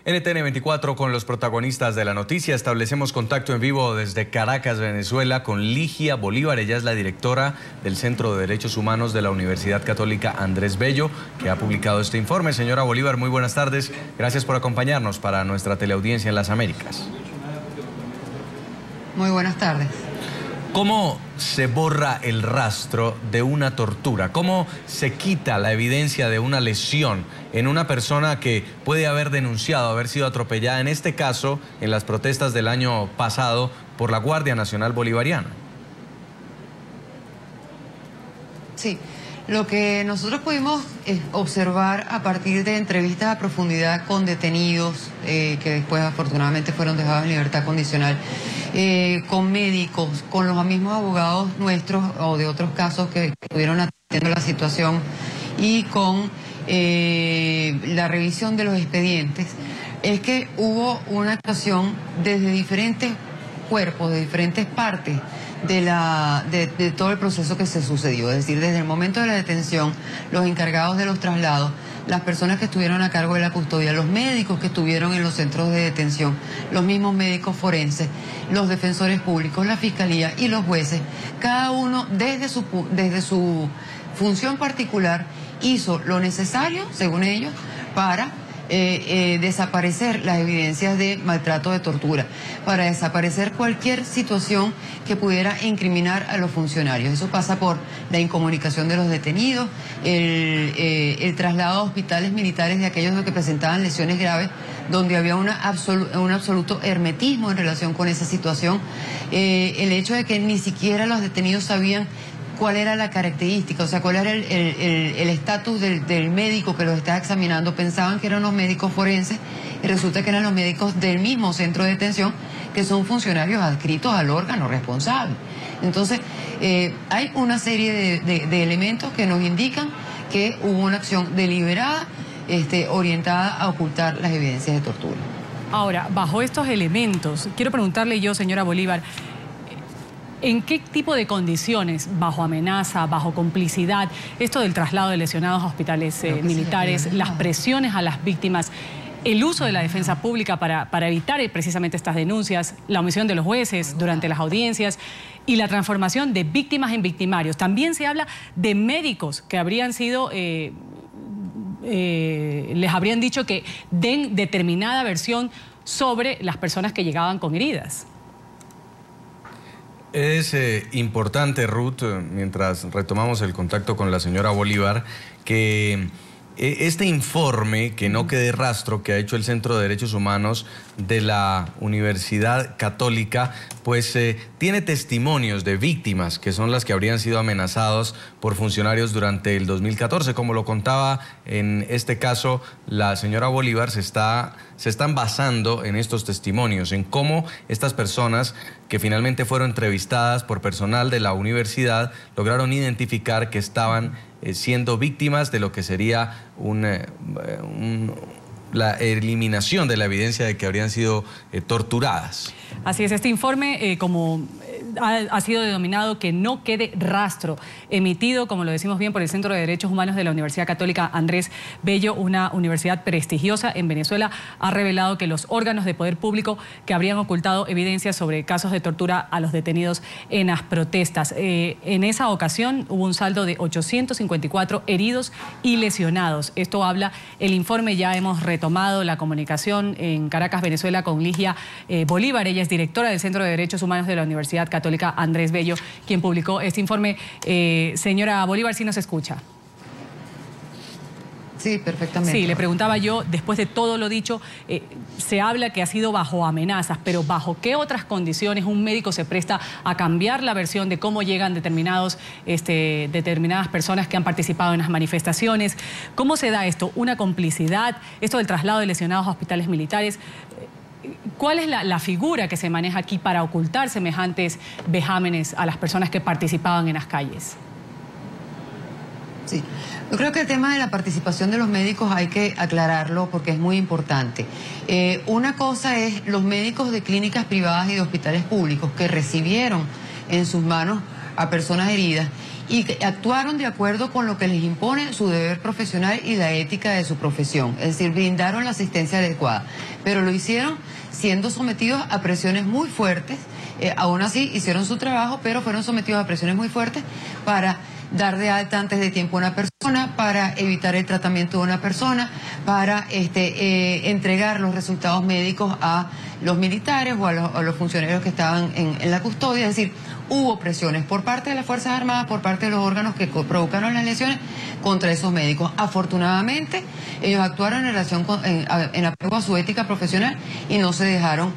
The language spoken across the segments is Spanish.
NTN 24 con los protagonistas de la noticia. Establecemos contacto en vivo desde Caracas, Venezuela, con Ligia Bolívar. Ella es la directora del Centro de Derechos Humanos de la Universidad Católica Andrés Bello, que ha publicado este informe. Señora Bolívar, muy buenas tardes. Gracias por acompañarnos para nuestra teleaudiencia en las Américas. Muy buenas tardes. ¿Cómo se borra el rastro de una tortura? ¿Cómo se quita la evidencia de una lesión en una persona que puede haber denunciado haber sido atropellada, en este caso, en las protestas del año pasado, por la Guardia Nacional Bolivariana? Sí, lo que nosotros pudimos observar a partir de entrevistas a profundidad con detenidos, que después afortunadamente fueron dejados en libertad condicional, con médicos, con los mismos abogados nuestros o de otros casos que estuvieron atendiendo la situación y con la revisión de los expedientes, es que hubo una actuación desde diferentes cuerpos, de diferentes partes de todo el proceso que se sucedió. Es decir, desde el momento de la detención, los encargados de los traslados, las personas que estuvieron a cargo de la custodia, los médicos que estuvieron en los centros de detención, los mismos médicos forenses, los defensores públicos, la fiscalía y los jueces, cada uno desde su función particular hizo lo necesario, según ellos, para desaparecer las evidencias de maltrato, de tortura, para desaparecer cualquier situación que pudiera incriminar a los funcionarios. Eso pasa por la incomunicación de los detenidos, el traslado a hospitales militares de aquellos que presentaban lesiones graves, donde había un absoluto hermetismo en relación con esa situación, el hecho de que ni siquiera los detenidos sabían cuál era la característica, o sea, cuál era el estatus del médico que los estaba examinando. Pensaban que eran los médicos forenses y resulta que eran los médicos del mismo centro de detención, que son funcionarios adscritos al órgano responsable. Entonces, hay una serie de elementos que nos indican que hubo una acción deliberada, orientada a ocultar las evidencias de tortura. Ahora, bajo estos elementos, quiero preguntarle yo, señora Bolívar, ¿en qué tipo de condiciones, bajo amenaza, bajo complicidad, esto del traslado de lesionados a hospitales militares, las presiones a las víctimas, el uso de la defensa pública para evitar precisamente estas denuncias, la omisión de los jueces durante las audiencias y la transformación de víctimas en victimarios? También se habla de médicos que habrían sido... les habrían dicho que den determinada versión sobre las personas que llegaban con heridas. Es importante, Ruth, mientras retomamos el contacto con la señora Bolívar, que este informe, que no quede rastro, que ha hecho el Centro de Derechos Humanos de la Universidad Católica, pues tiene testimonios de víctimas que son las que habrían sido amenazados por funcionarios durante el 2014. Como lo contaba en este caso la señora Bolívar, se están basando en estos testimonios, en cómo estas personas que finalmente fueron entrevistadas por personal de la universidad lograron identificar que estaban siendo víctimas de lo que sería la eliminación de la evidencia de que habrían sido torturadas. Así es, este informe, como ha sido denominado que no quede rastro, emitido, como lo decimos bien, por el Centro de Derechos Humanos de la Universidad Católica Andrés Bello, una universidad prestigiosa en Venezuela, ha revelado que los órganos de poder público que habrían ocultado evidencias sobre casos de tortura a los detenidos en las protestas. En esa ocasión hubo un saldo de 854 heridos y lesionados. Esto habla el informe. Ya hemos retomado la comunicación en Caracas, Venezuela, con Ligia Bolívar. Ella es directora del Centro de Derechos Humanos de la Universidad Católica Andrés Bello, quien publicó este informe. Señora Bolívar, ¿sí nos escucha? Sí, perfectamente. Sí, le preguntaba yo, después de todo lo dicho, se habla que ha sido bajo amenazas, pero ¿bajo qué otras condiciones un médico se presta a cambiar la versión de cómo llegan determinadas personas que han participado en las manifestaciones? ¿Cómo se da esto? ¿Una complicidad? ¿Esto del traslado de lesionados a hospitales militares? ¿Cuál es la figura que se maneja aquí para ocultar semejantes vejámenes a las personas que participaban en las calles? Sí, yo creo que el tema de la participación de los médicos hay que aclararlo porque es muy importante. Una cosa es los médicos de clínicas privadas y de hospitales públicos que recibieron en sus manos a personas heridas y que actuaron de acuerdo con lo que les impone su deber profesional y la ética de su profesión, es decir, brindaron la asistencia adecuada, pero lo hicieron siendo sometidos a presiones muy fuertes. Aún así hicieron su trabajo, pero fueron sometidos a presiones muy fuertes para dar de alta antes de tiempo a una persona, para evitar el tratamiento de una persona, para entregar los resultados médicos a los militares o a los funcionarios que estaban en la custodia. Es decir, hubo presiones por parte de las Fuerzas Armadas, por parte de los órganos que provocaron las lesiones contra esos médicos. Afortunadamente, ellos actuaron en apego a su ética profesional y no se dejaron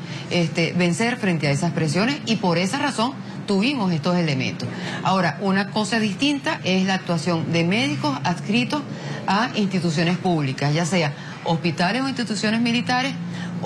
vencer frente a esas presiones, y por esa razón tuvimos estos elementos. Ahora, una cosa distinta es la actuación de médicos adscritos a instituciones públicas, ya sea hospitales o instituciones militares,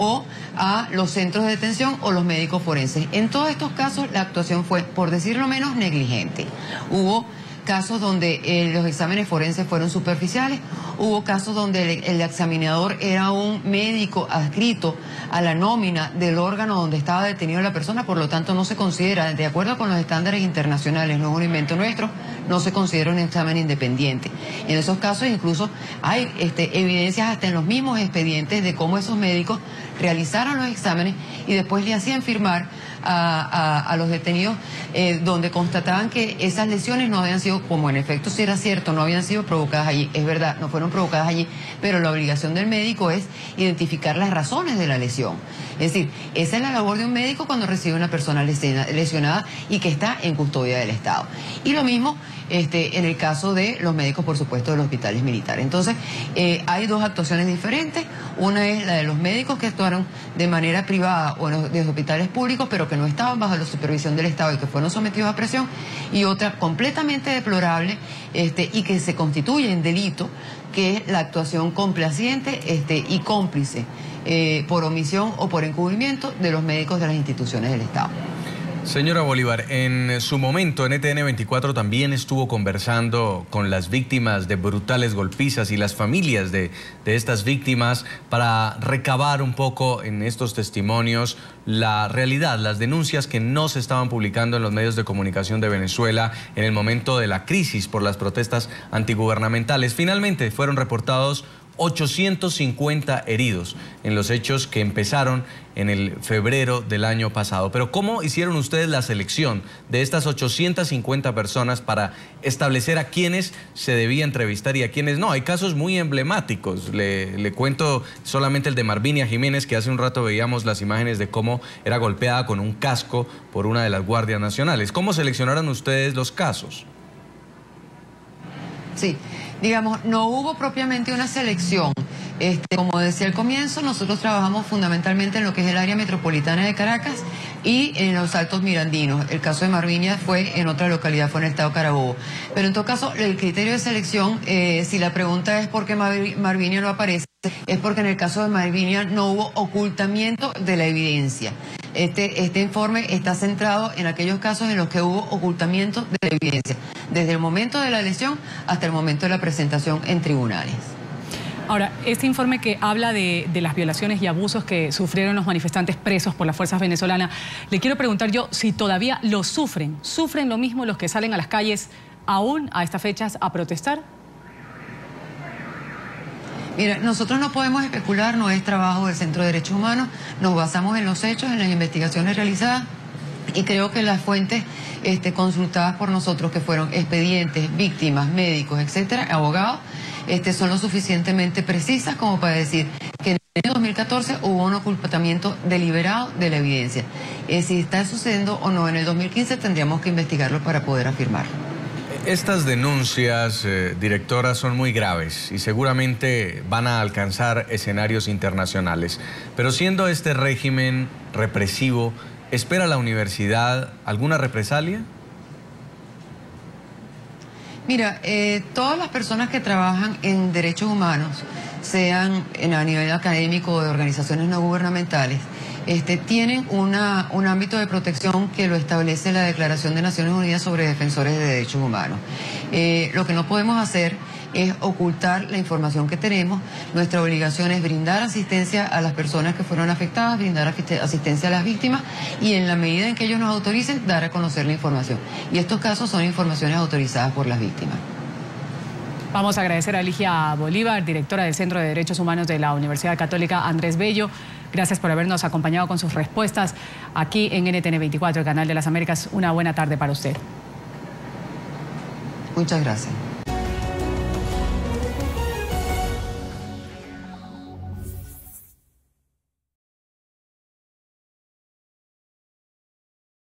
o a los centros de detención o los médicos forenses. En todos estos casos la actuación fue, por decirlo menos, negligente. Hubo casos donde los exámenes forenses fueron superficiales, hubo casos donde el examinador era un médico adscrito a la nómina del órgano donde estaba detenido la persona, por lo tanto no se considera, de acuerdo con los estándares internacionales, no es un invento nuestro, no se considera un examen independiente. En esos casos incluso hay evidencias hasta en los mismos expedientes de cómo esos médicos realizaron los exámenes y después le hacían firmar a los detenidos donde constataban que esas lesiones no habían sido, como en efecto sí era cierto, no habían sido provocadas allí. Es verdad, no fueron provocadas allí, pero la obligación del médico es identificar las razones de la lesión. Es decir, esa es la labor de un médico cuando recibe una persona lesionada y que está en custodia del Estado. Y lo mismo en el caso de los médicos, por supuesto, de los hospitales militares. Entonces, hay dos actuaciones diferentes. Una es la de los médicos que actuaron de manera privada o en los hospitales públicos, pero que no estaban bajo la supervisión del Estado y que fueron sometidos a presión. Y otra completamente deplorable y que se constituye en delito, que es la actuación complaciente y cómplice por omisión o por encubrimiento de los médicos de las instituciones del Estado. Señora Bolívar, en su momento en NTN 24 también estuvo conversando con las víctimas de brutales golpizas y las familias de estas víctimas para recabar un poco en estos testimonios la realidad, las denuncias que no se estaban publicando en los medios de comunicación de Venezuela en el momento de la crisis por las protestas antigubernamentales. Finalmente fueron reportados 850 heridos en los hechos que empezaron en el febrero del año pasado. Pero ¿cómo hicieron ustedes la selección de estas 850 personas para establecer a quiénes se debía entrevistar y a quiénes no? Hay casos muy emblemáticos. Le cuento solamente el de Marvinia Jiménez, que hace un rato veíamos las imágenes de cómo era golpeada con un casco por una de las guardias nacionales. ¿Cómo seleccionaron ustedes los casos? Sí, digamos, no hubo propiamente una selección. Como decía al comienzo, nosotros trabajamos fundamentalmente en lo que es el área metropolitana de Caracas y en los Altos Mirandinos. El caso de Marvinia fue en otra localidad, fue en el estado Carabobo. Pero en todo caso, el criterio de selección, si la pregunta es por qué Marvinia no aparece, es porque en el caso de Marvinia no hubo ocultamiento de la evidencia. Este informe está centrado en aquellos casos en los que hubo ocultamiento de la evidencia, desde el momento de la lesión hasta el momento de la presentación en tribunales. Ahora, este informe que habla de las violaciones y abusos que sufrieron los manifestantes presos por las fuerzas venezolanas, le quiero preguntar yo si todavía lo sufren. ¿Sufren lo mismo los que salen a las calles aún a estas fechas a protestar? Mira, nosotros no podemos especular, no es trabajo del Centro de Derechos Humanos, nos basamos en los hechos, en las investigaciones realizadas y creo que las fuentes consultadas por nosotros, que fueron expedientes, víctimas, médicos, etcétera, abogados, son lo suficientemente precisas como para decir que en el año 2014 hubo un ocultamiento deliberado de la evidencia. Si está sucediendo o no en el 2015 tendríamos que investigarlo para poder afirmarlo. Estas denuncias, directora, son muy graves y seguramente van a alcanzar escenarios internacionales. Pero siendo este régimen represivo, ¿espera la universidad alguna represalia? Mira, todas las personas que trabajan en derechos humanos, sean a nivel académico o de organizaciones no gubernamentales, tienen un ámbito de protección que lo establece la Declaración de Naciones Unidas sobre Defensores de Derechos Humanos. Lo que no podemos hacer es ocultar la información que tenemos. Nuestra obligación es brindar asistencia a las personas que fueron afectadas, brindar asistencia a las víctimas y en la medida en que ellos nos autoricen, dar a conocer la información. Y estos casos son informaciones autorizadas por las víctimas. Vamos a agradecer a Ligia Bolívar, directora del Centro de Derechos Humanos de la Universidad Católica Andrés Bello. Gracias por habernos acompañado con sus respuestas aquí en NTN 24, el canal de las Américas. Una buena tarde para usted. Muchas gracias.